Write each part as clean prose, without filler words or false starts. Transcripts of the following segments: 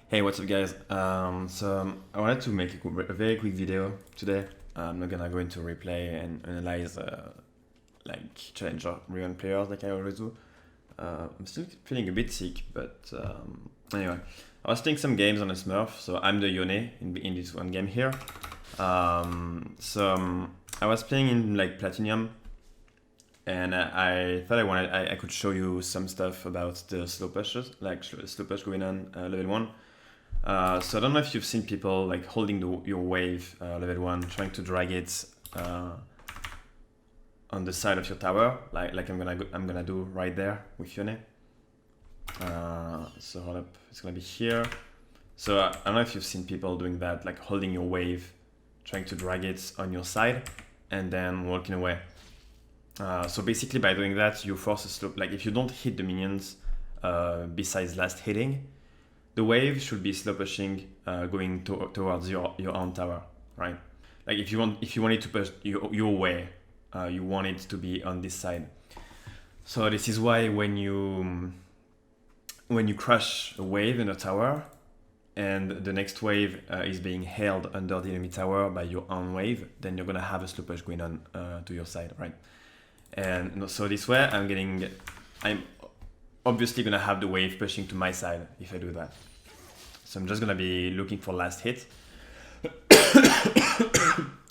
Hey, what's up, guys? I wanted to make a very quick video today. I'm not gonna go into replay and analyze like challenger Riven players like I always do. I'm still feeling a bit sick, but anyway, I was playing some games on a Smurf, so I'm the Yone in this one game here. I was playing in like Platinum, and I thought I could show you some stuff about the slow pushes, like slow push going on level 1. So I don't know if you've seen people like holding your wave level 1, trying to drag it on the side of your tower, like I'm gonna do right there with Yone. So hold up, it's gonna be here. So I don't know if you've seen people doing that, like holding your wave, trying to drag it on your side, and then walking away. So basically by doing that, you force a slope. Like if you don't hit the minions besides last hitting, the wave should be slow pushing going towards your own tower, right? Like if you want it to push your way, you want it to be on this side. So this is why when you crush a wave in a tower, and the next wave is being held under the enemy tower by your own wave, then you're gonna have a slow push going on to your side, right? And so this way I'm obviously gonna have the wave pushing to my side if I do that. So I'm just gonna be looking for last hit.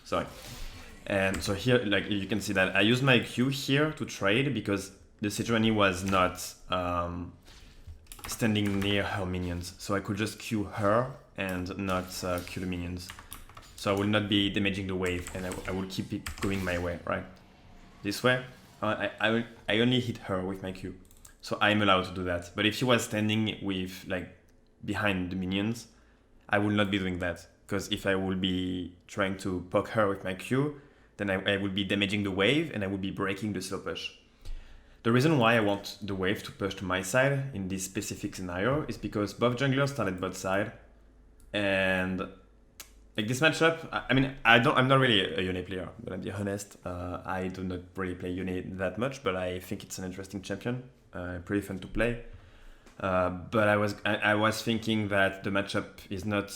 Sorry. And so here, like you can see that I used my Q here to trade because the Sejuani was not standing near her minions. So I could just Q her and not Q the minions. So I will not be damaging the wave, and I will keep it going my way, right? This way, I only hit her with my Q. So I'm allowed to do that. But if she was standing with like behind the minions, I will not be doing that. Because if I will be trying to poke her with my Q, then I will be damaging the wave and I will be breaking the slow push. The reason why I want the wave to push to my side in this specific scenario is because both junglers started bot side, and like this matchup, I'm not really a Yone player, I'm gonna be honest. I do not really play Yone that much, but I think it's an interesting champion, pretty fun to play. But I was thinking that the matchup is not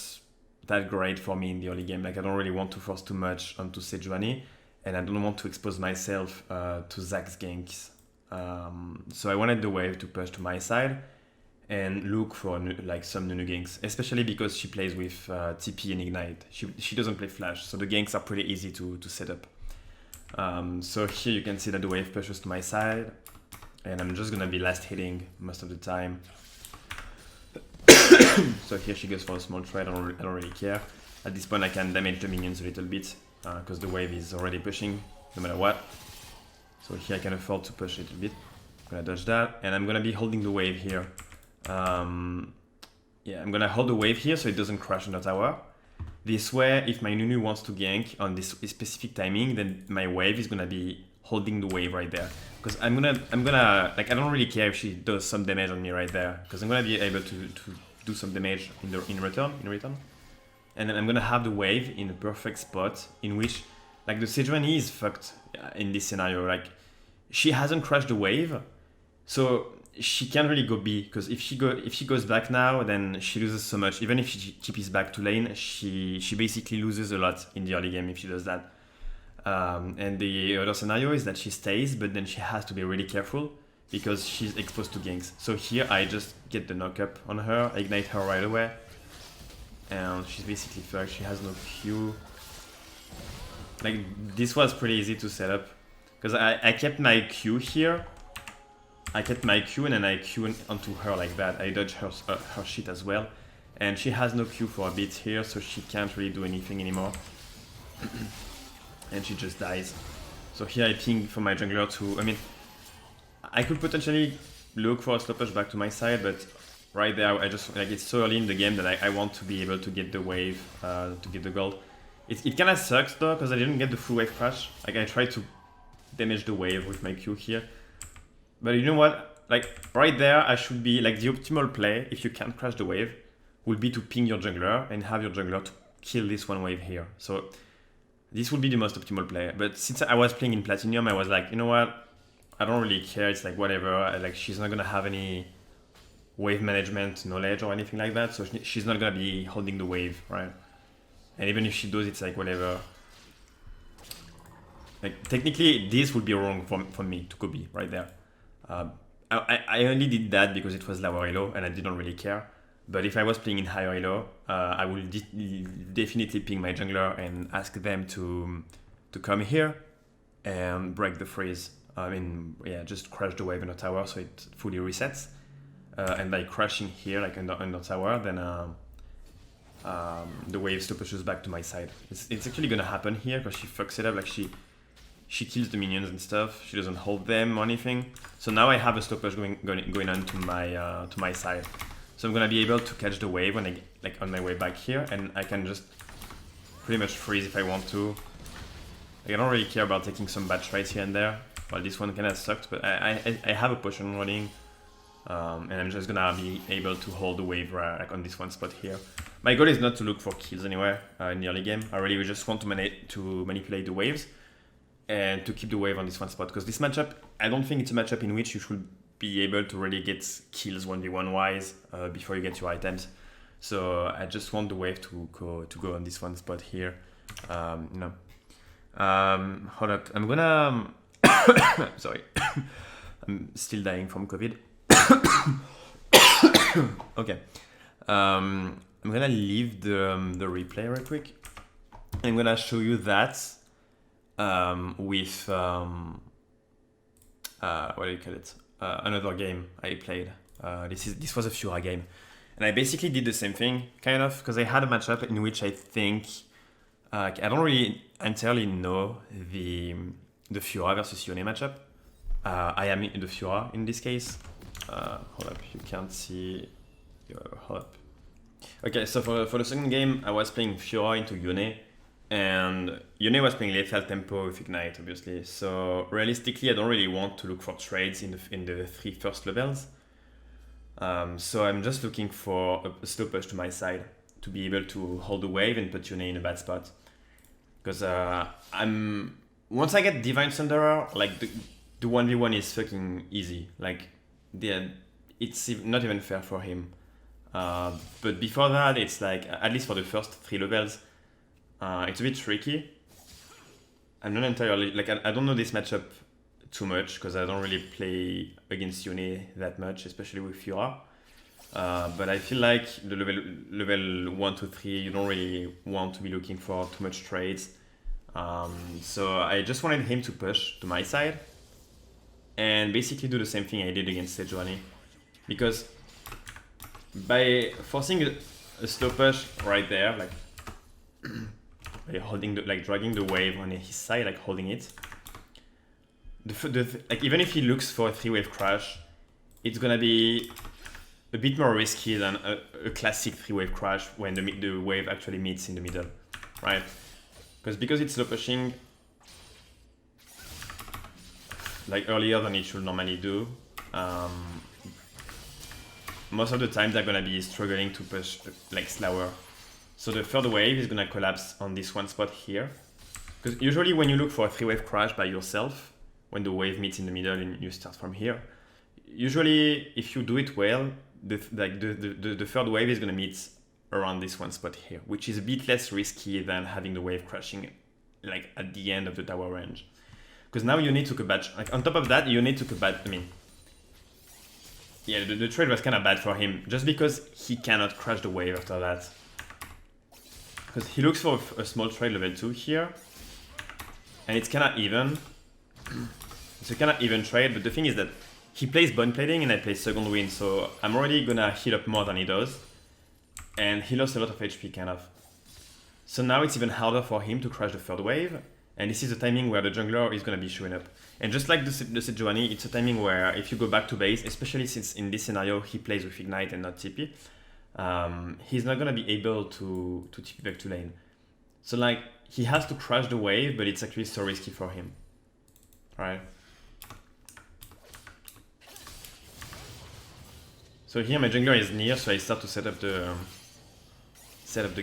that great for me in the early game. Like I don't really want to force too much onto Sejuani, and I don't want to expose myself to Zack's ganks. So I wanted the wave to push to my side and look for like some Nunu ganks, especially because she plays with TP and Ignite. She doesn't play Flash, so the ganks are pretty easy to set up. So here you can see that the wave pushes to my side, and I'm just gonna be last hitting most of the time. So here she goes for a small trade, I don't really care. At this point I can damage the minions a little bit, because the wave is already pushing, no matter what. So here I can afford to push a little bit. I'm gonna dodge that, and I'm gonna be holding the wave here. Yeah, I'm gonna hold the wave here so it doesn't crash on the tower. This way, if my Nunu wants to gank on this specific timing, then my wave is gonna be holding the wave right there. Because I'm gonna like I don't really care if she does some damage on me right there, because I'm gonna be able to do some damage in return. And then I'm gonna have the wave in a perfect spot in which like the Sejuani is fucked in this scenario. Like she hasn't crashed the wave, so she can't really go B, because if she goes back now, then she loses so much. Even if she TPs back to lane, she basically loses a lot in the early game if she does that. And the other scenario is that she stays, but then she has to be really careful because she's exposed to ganks. So here I just get the knock up on her, ignite her right away, and she's basically fucked. She has no Q. Like this was pretty easy to set up because I kept my Q here. I kept my Q and then I Q onto her like that. I dodge her shit as well, and she has no Q for a bit here, so she can't really do anything anymore. And she just dies. So here I ping for my jungler to, I could potentially look for a slow push back to my side, but right there I just, like it's so early in the game that I want to be able to get the wave, to get the gold. It kinda sucks though, because I didn't get the full wave crash. Like I tried to damage the wave with my Q here. But you know what, like right there I should be, like the optimal play, if you can't crash the wave, would be to ping your jungler and have your jungler to kill this one wave here. So this would be the most optimal play. But since I was playing in Platinum, I was like, you know what, I don't really care, it's like whatever, like she's not gonna have any wave management knowledge or anything like that, so she's not gonna be holding the wave, right? And even if she does, it's like whatever. Like technically, this would be wrong for me to Kobe right there. I only did that because it was lower elo and I didn't really care. But if I was playing in higher elo, I would definitely ping my jungler and ask them to come here and break the freeze. I mean, yeah, just crash the wave in the tower so it fully resets. And by crashing here, like under tower, then the wave still pushes back to my side. It's actually gonna happen here because she fucks it up. Like she kills the minions and stuff. She doesn't hold them or anything. So now I have a slow push going on to my side. So I'm gonna be able to catch the wave when I like on my way back here, and I can just pretty much freeze if I want to. Like, I don't really care about taking some bad trades here and there. Well, this one kinda sucked, but I have a potion running. And I'm just gonna be able to hold the wave like on this one spot here. My goal is not to look for kills anywhere in the early game. I really just want to manipulate the waves and to keep the wave on this one spot. Because this matchup, I don't think it's a matchup in which you should be able to really get kills 1v1 wise before you get your items. So I just want the wave to go on this one spot here. Hold up, I'm gonna... Sorry, I'm still dying from COVID. Okay, I'm gonna leave the replay real quick. I'm gonna show you that with what do you call it? Another game I played. This was a Fiora game, and I basically did the same thing, kind of, because I had a matchup in which I think I don't really entirely know the Fiora versus Yone matchup. I am in the Fiora in this case. Hold up, you can't see. Hold up. Okay, so for the second game, I was playing Fiora into Yone, and Yone was playing Lethal Tempo with Ignite, obviously. So realistically, I don't really want to look for trades in the 3 first levels. So I'm just looking for a slow push to my side to be able to hold the wave and put Yone in a bad spot. Because once I get Divine Thunderer, like the 1v1 is fucking easy. Like it's not even fair for him. But before that, it's like, at least for the first 3 levels, it's a bit tricky. I'm not entirely, like, I don't know this matchup too much because I don't really play against Yone that much, especially with Fiora. But I feel like the level 1 to 3, you don't really want to be looking for too much trades. So I just wanted him to push to my side and basically do the same thing I did against Sejuani, because by forcing a slow push right there, like by holding dragging the wave on his side, like holding it, like even if he looks for a 3-wave crash, it's gonna be a bit more risky than a classic 3-wave crash when the wave actually meets in the middle, right? Because it's slow pushing like earlier than it should normally do. Most of the time they're gonna be struggling to push like slower. So the third wave is gonna collapse on this one spot here. Because usually when you look for a 3-wave crash by yourself, when the wave meets in the middle and you start from here, usually if you do it well, the third wave is gonna meet around this one spot here, which is a bit less risky than having the wave crashing like at the end of the tower range. Because now you need to bad, like on top of that, you need to bad, I mean, yeah, the trade was kind of bad for him, just because he cannot crash the wave after that. Because he looks for a small trade level 2 here, and it's kind of even. It's a kind of even trade, but the thing is that he plays bond plating and I play second wind, so I'm already gonna heal up more than he does. And he lost a lot of HP, kind of. So now it's even harder for him to crash the third wave, and this is the timing where the jungler is going to be showing up. And just like the Sejuani, it's a timing where if you go back to base, especially since in this scenario he plays with Ignite and not TP, he's not going to be able to TP back to lane. So like, he has to crash the wave, but it's actually so risky for him. Right? So here my jungler is near, so I start to set up the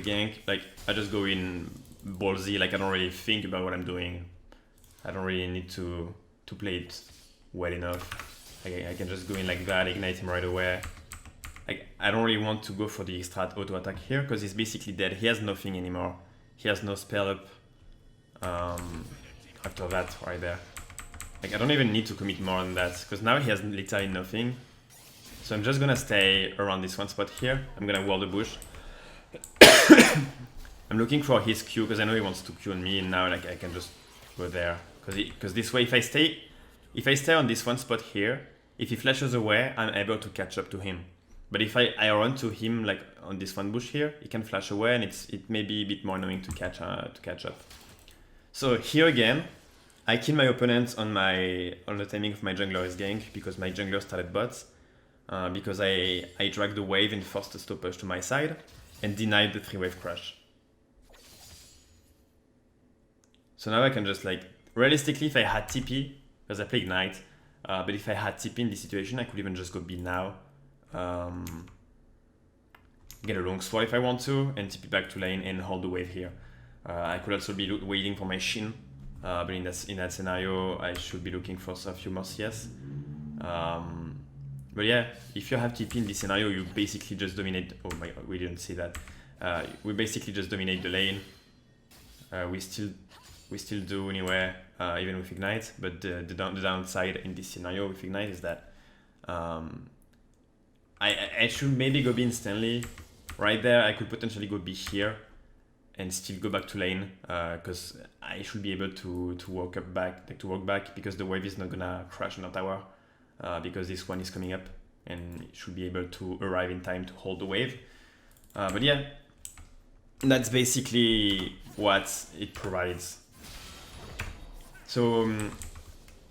gank. Like, I just go in ballsy, like I don't really think about what I'm doing. I don't really need to play it well enough. I can just go in like that, ignite him right away, like I don't really want to go for the extra auto attack here because he's basically dead. He has nothing anymore. He has no spell up after that right there. Like I don't even need to commit more than that because now he has literally nothing. So I'm just gonna stay around this one spot here. I'm gonna wall the bush. I'm looking for his Q because I know he wants to Q on me, and now like I can just go there because this way if I stay on this one spot here, if he flashes away, I'm able to catch up to him. But if I run to him like on this one bush here, he can flash away, and it may be a bit more annoying to catch up. So here again, I kill my opponent on the timing of my jungler's gank because my jungler started bots. Because I dragged the wave and forced the Slowpush to my side and denied the 3-wave crash. So now I can just like, realistically if I had TP, because I play Ignite, but if I had TP in this situation, I could even just go B now, get a long sword if I want to, and TP back to lane and hold the wave here. I could also be waiting for my Shin, but in that scenario, I should be looking for a few more CS. But yeah, if you have TP in this scenario, you basically just dominate. Oh my god, we didn't see that. We basically just dominate the lane. We still do anyway, even with Ignite. But the downside in this scenario with Ignite is that I should maybe go B instantly. Right there, I could potentially go B here and still go back to lane because I should be able to walk back because the wave is not gonna crash on the tower. Because this one is coming up and it should be able to arrive in time to hold the wave. But yeah, that's basically what it provides. So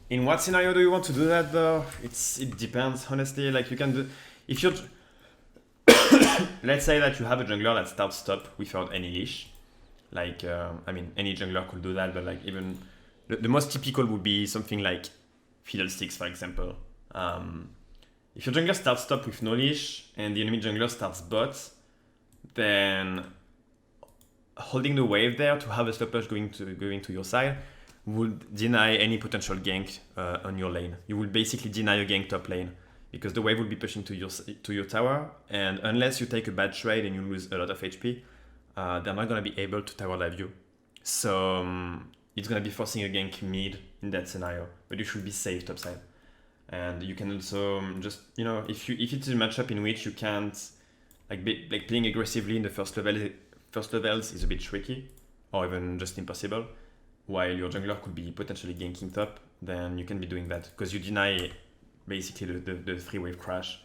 in what scenario do you want to do that though? It depends, honestly. Like you can do, if you're, let's say that you have a jungler that starts top without any leash. Like, I mean, any jungler could do that, but like even, the most typical would be something like Fiddlesticks, for example. If your jungler starts top with no leash and the enemy jungler starts bot, then holding the wave there to have a Slowpush going to your side would deny any potential gank on your lane. You will basically deny a gank top lane because the wave will be pushing to your tower, and unless you take a bad trade and you lose a lot of HP, they're not gonna be able to tower dive you. So it's gonna be forcing a gank mid in that scenario, but you should be safe topside. And you can also just, you know, if it's a matchup in which you can't like playing aggressively in the first levels is a bit tricky or even just impossible, while your jungler could be potentially ganking top, then you can be doing that because you deny basically the 3-wave crash.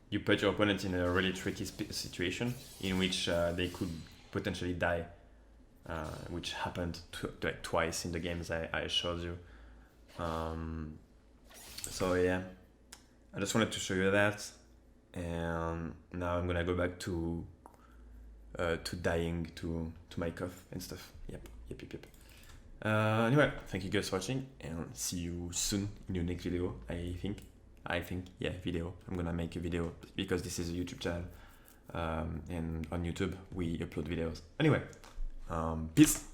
You put your opponent in a really tricky situation in which they could potentially die, which happened like twice in the games I showed you. So yeah, I just wanted to show you that, and now I'm gonna go back to dying to my cough and stuff. Yep. Anyway, thank you guys for watching, and see you soon in the next video. I think yeah, video. I'm gonna make a video because this is a YouTube channel, and on YouTube we upload videos. Anyway, peace.